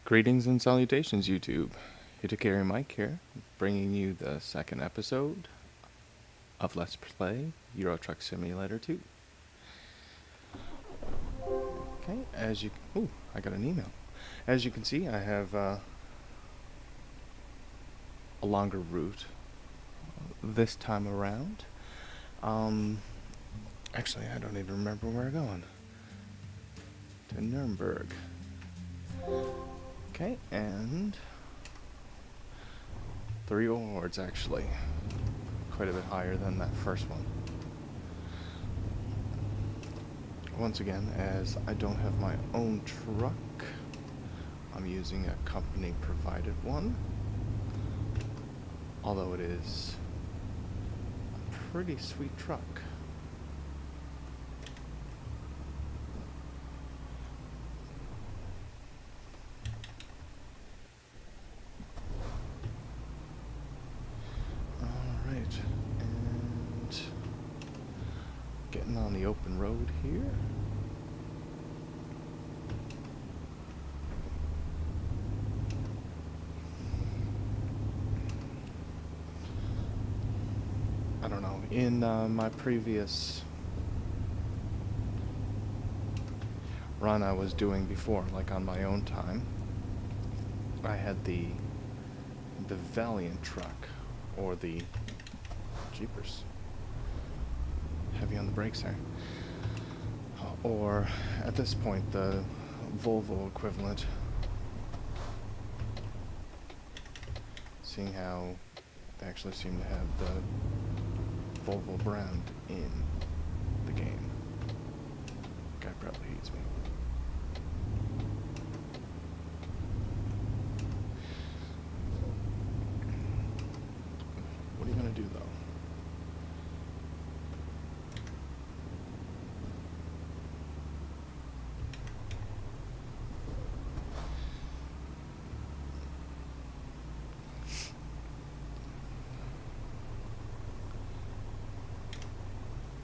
Greetings and salutations, YouTube. Hitakari Mike here, bringing you the second episode of Let's Play Euro Truck Simulator 2. Okay, I got an email. As you can see, I have a longer route this time around. Actually, I don't even remember where I'm going. To Nuremberg. Okay, and 3 awards actually. Quite a bit higher than that first one. Once again, as I don't have my own truck, I'm using a company provided one. Although it is a pretty sweet truck. And getting on the open road here. I don't know, in my previous run I was doing before, like on my own time, I had the Valiant truck, or the Jeepers. Heavy on the brakes there. Or, at this point, the Volvo equivalent. Seeing how they actually seem to have the Volvo brand in the game. Guy probably hates me. What are you gonna do though?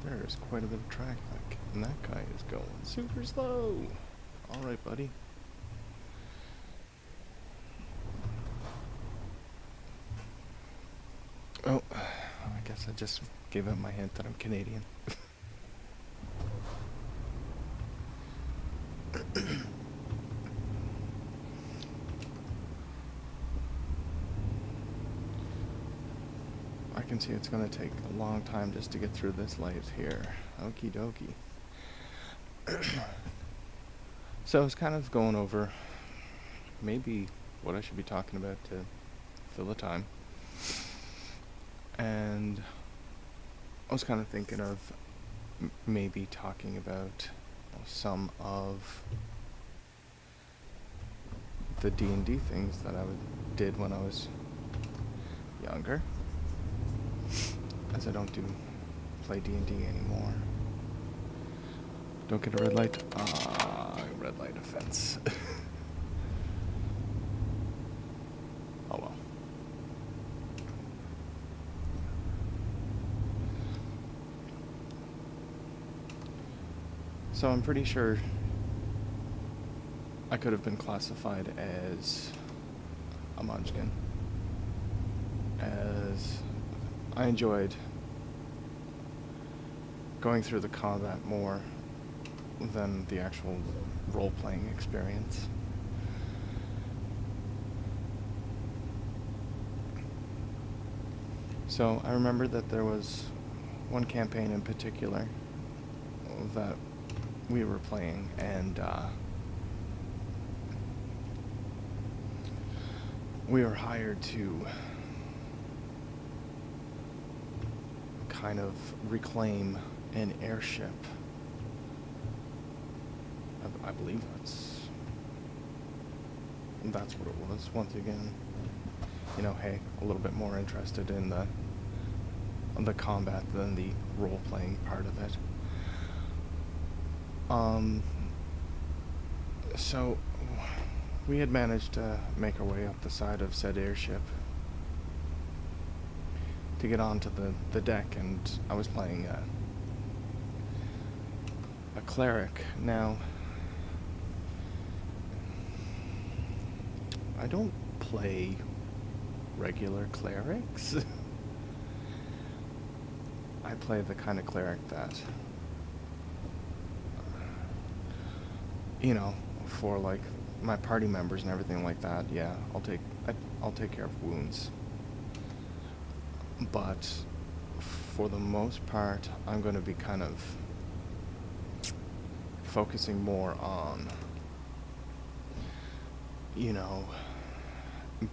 There's quite a bit of traffic, and that guy is going super slow. Alright, buddy. Oh, I guess I just gave up my hint that I'm Canadian. I can see it's going to take a long time just to get through this light here. Okie dokie. So I was kind of going over maybe what I should be talking about to fill the time. And I was kind of thinking of maybe talking about some of the D&D things that I did when I was younger. As I don't play D&D anymore. Don't get a red light. Red light offense. Oh well. So I'm pretty sure I could have been classified as a munchkin, as I enjoyed going through the combat more than the actual role-playing experience. So I remember that there was one campaign in particular that we were playing, and we were hired to kind of reclaim an airship. I believe that's what it was. Once again, you know, hey, a little bit more interested in the combat than the role-playing part of it. So we had managed to make our way up the side of said airship to get onto the deck, and I was playing a cleric. Now, I don't play regular clerics. I play the kind of cleric that, you know, for like my party members and everything like that. Yeah, I'll take care of wounds. But for the most part, I'm going to be kind of focusing more on, you know,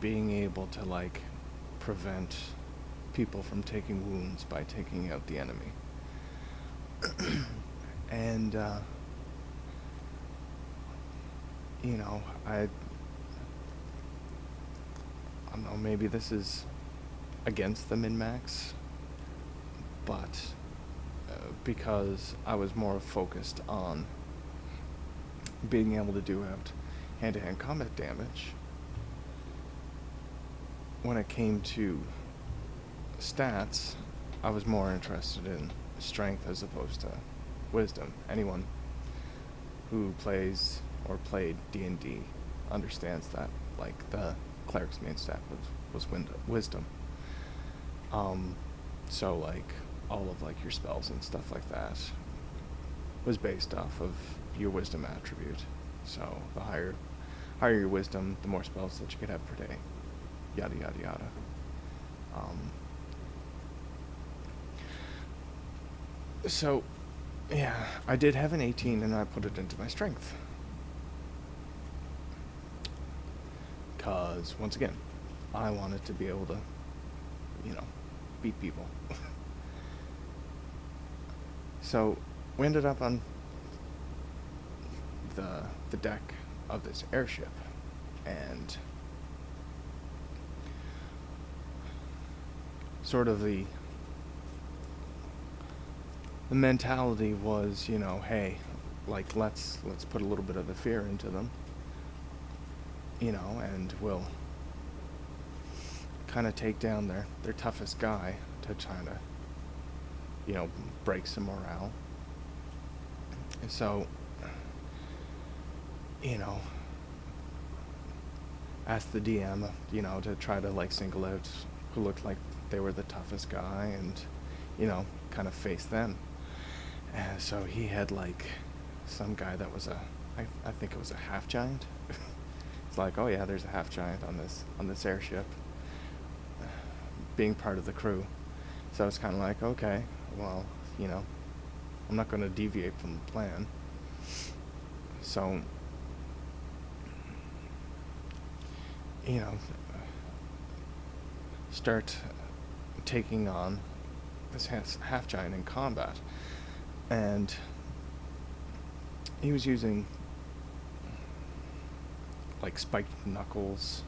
being able to like prevent people from taking wounds by taking out the enemy. And you know, I don't know, maybe this is against the min-max, but because I was more focused on being able to do out hand-to-hand combat damage, when it came to stats, I was more interested in strength as opposed to wisdom. Anyone who plays or played D&D understands that, like, the cleric's main stat was wisdom. So like all of like your spells and stuff like that was based off of your wisdom attribute. So the higher your wisdom, the more spells that you could have per day. Yada yada yada. So yeah, I did have an 18 and I put it into my strength. Cause once again, I wanted to be able to, you know, beat people. So we ended up on the deck of this airship, and sort of the mentality was, you know, hey, like let's put a little bit of the fear into them, you know, and we'll kind of take down their toughest guy to try to, you know, break some morale. And so, you know, asked the DM, you know, to try to like single out who looked like they were the toughest guy and, you know, kind of face them. And so he had like some guy that was I think it was a half giant. It's like, oh yeah, there's a half giant on this airship, being part of the crew. So it's kind of like, okay, well, you know, I'm not going to deviate from the plan. So, you know, start taking on this half giant in combat. And he was using like spiked knuckles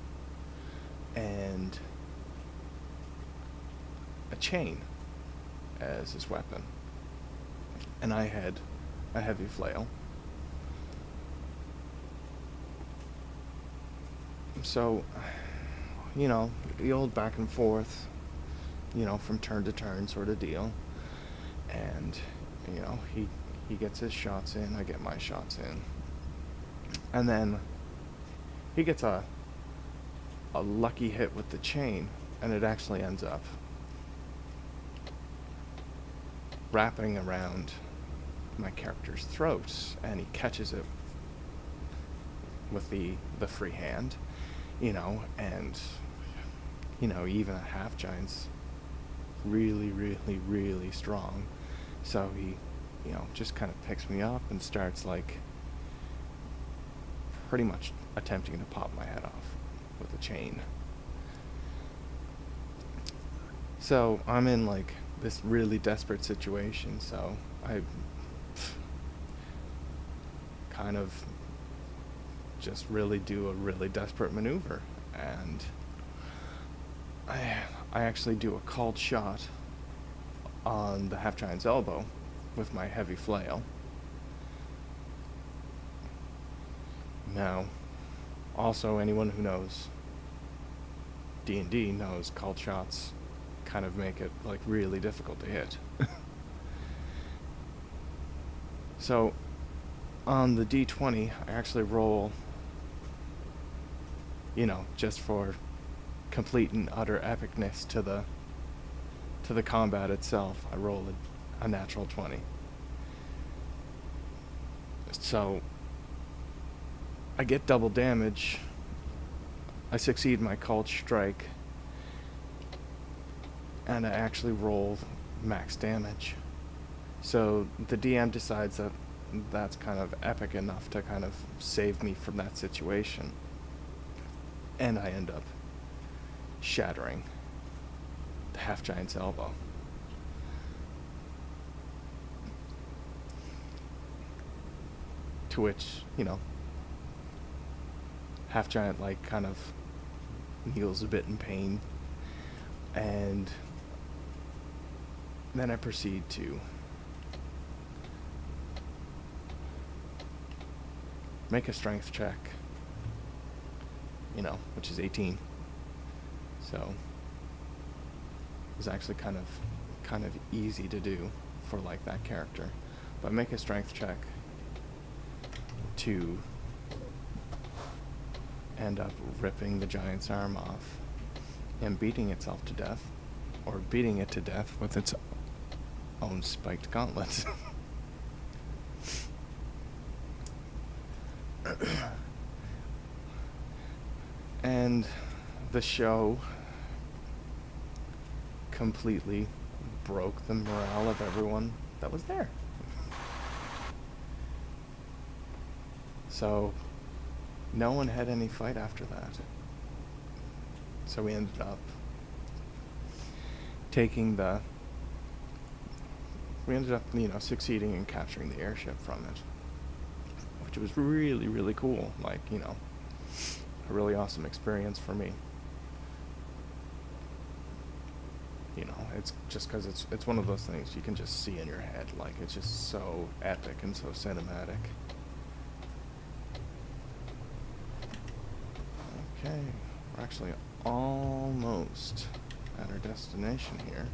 and a chain as his weapon. And I had a heavy flail. So, you know, the old back and forth, you know, from turn to turn sort of deal. And, you know, he gets his shots in, I get my shots in. And then he gets a lucky hit with the chain, and it actually ends up wrapping around my character's throat, and he catches it with the free hand, you know, and, you know, even a half giant's really, really, really strong. So he, you know, just kind of picks me up and starts like pretty much attempting to pop my head off with a chain. So I'm in like this really desperate situation, so I kind of just really do a really desperate maneuver, and I actually do a called shot on the half giant's elbow with my heavy flail. Now, also anyone who knows D&D knows called shots kind of make it like really difficult to hit. So on the D20, I actually roll just for complete and utter epicness to the combat itself, I rolled a natural 20. So I get double damage. I succeed my called strike, and I actually roll max damage. So the DM decides that that's kind of epic enough to kind of save me from that situation. And I end up shattering the half-giant's elbow. To which, half-giant, kind of kneels a bit in pain. And then I proceed to make a strength check, which is 18. So it was actually kind of easy to do for that character. But make a strength check to end up ripping the giant's arm off and beating itself to death, or beating it to death with its own spiked gauntlets. And the show completely broke the morale of everyone that was there. So no one had any fight after that. So we ended up succeeding in capturing the airship from it, which was really, really cool. A really awesome experience for me. It's just because it's one of those things you can just see in your head. It's just so epic and so cinematic. Okay, we're actually almost at our destination here,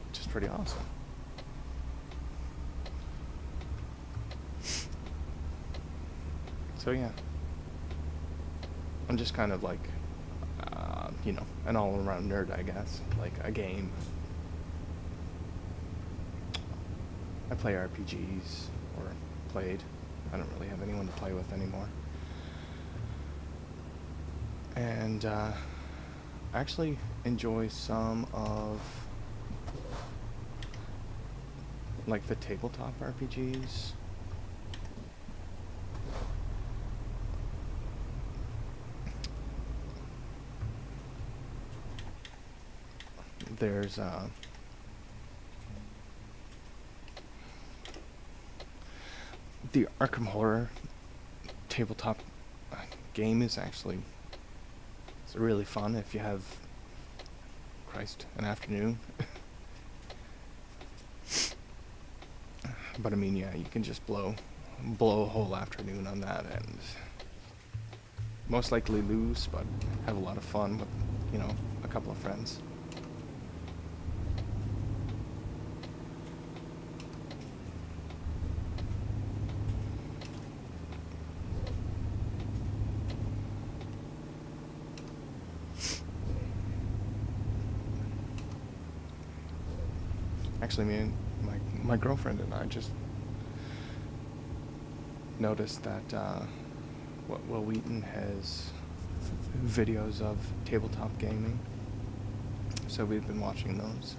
which is pretty awesome. So yeah, I'm just kind of an all-around nerd, I guess. A game. I play RPGs, or played. I don't really have anyone to play with anymore. And actually enjoy some of the tabletop RPGs. There's the Arkham Horror tabletop game is actually it's really fun if you have an afternoon. But yeah, you can just blow a whole afternoon on that and most likely lose, but have a lot of fun with a couple of friends. Actually, my girlfriend and I just noticed that Will Wheaton has videos of tabletop gaming, so we've been watching those.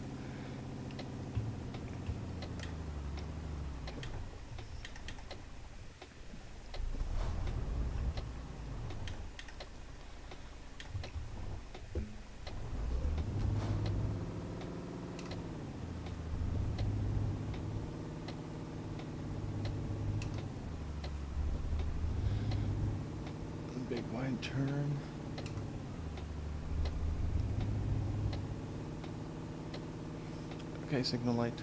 Big wide turn. Okay, signal light.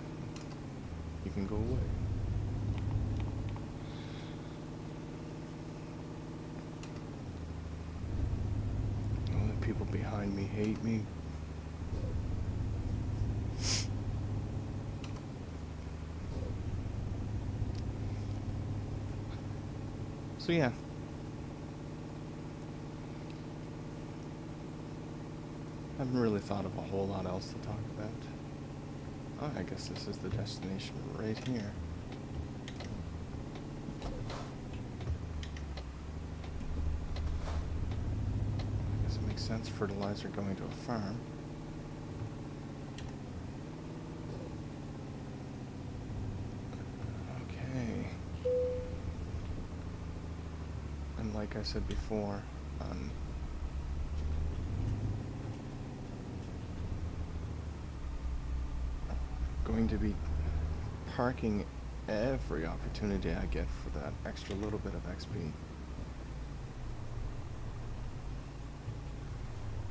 You can go away. Oh, the people behind me hate me. So yeah. Haven't really thought of a whole lot else to talk about. Oh, I guess this is the destination right here. I guess it makes sense, fertilizer going to a farm. Okay. And like I said before, going to be parking every opportunity I get for that extra little bit of XP.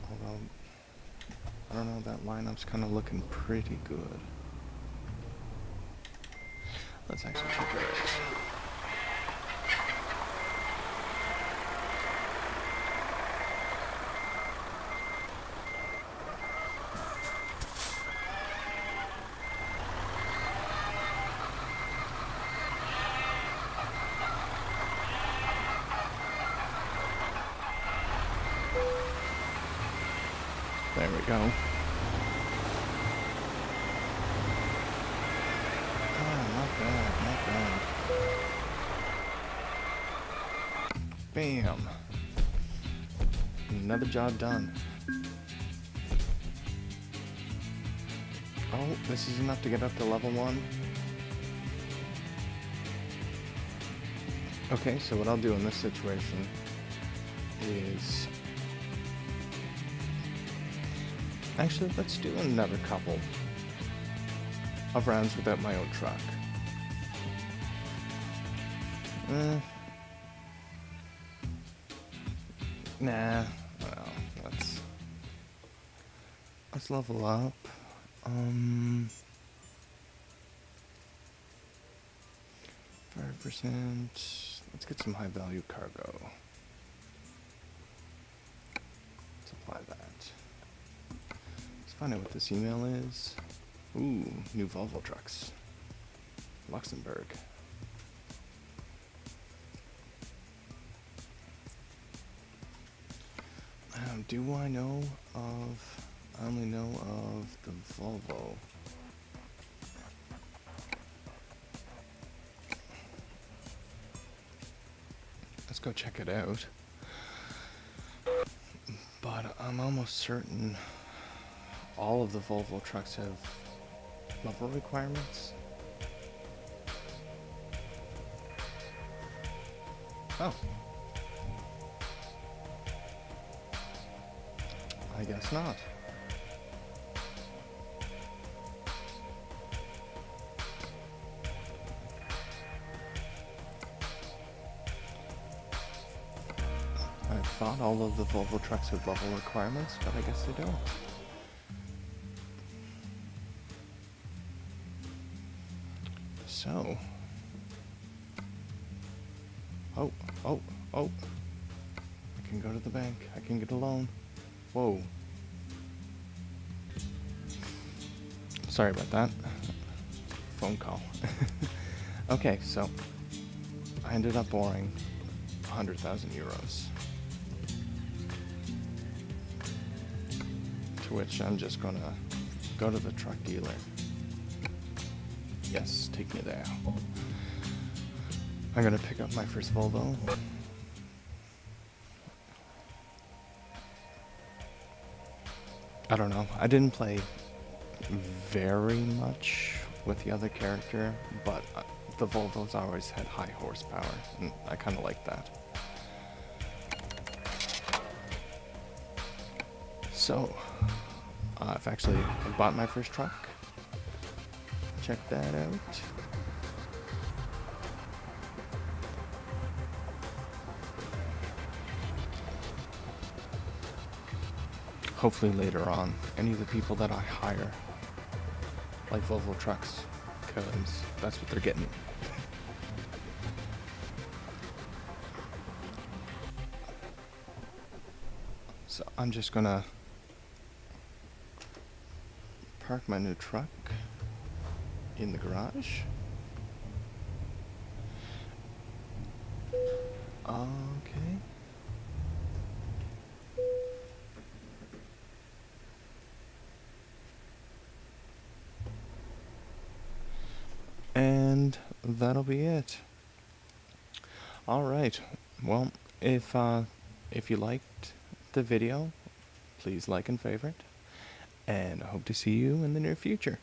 Although, I don't know, that lineup's kind of looking pretty good. Let's actually check it out. There we go. Oh, not bad, not bad. Bam. Another job done. Oh, this is enough to get up to level 1. Okay, so what I'll do in this situation is... Actually, let's do another couple of rounds without my own truck. Nah, well, let's level up. 5%. Let's get some high value cargo. Supply that. Let's find out what this email is. Ooh, new Volvo trucks. Luxembourg. Do I know of... I only know of the Volvo. Let's go check it out. But I'm almost certain all of the Volvo trucks have level requirements. Oh. I guess not. I thought all of the Volvo trucks had level requirements, but I guess they don't. So... Oh. I can go to the bank. I can get a loan. Whoa. Sorry about that. Phone call. Okay, so I ended up borrowing 100,000 euros. To which I'm just gonna go to the truck dealer. Yes, take me there. I'm gonna pick up my first Volvo. I don't know. I didn't play very much with the other character, but the Volvos always had high horsepower, and I kind of like that. So, I've actually bought my first truck. Check that out. Hopefully later on, any of the people that I hire like Volvo trucks, because that's what they're getting. So I'm just gonna park my new truck in the garage. Okay. And that'll be it. All right. Well, if you liked the video, please like and favorite, and I hope to see you in the near future.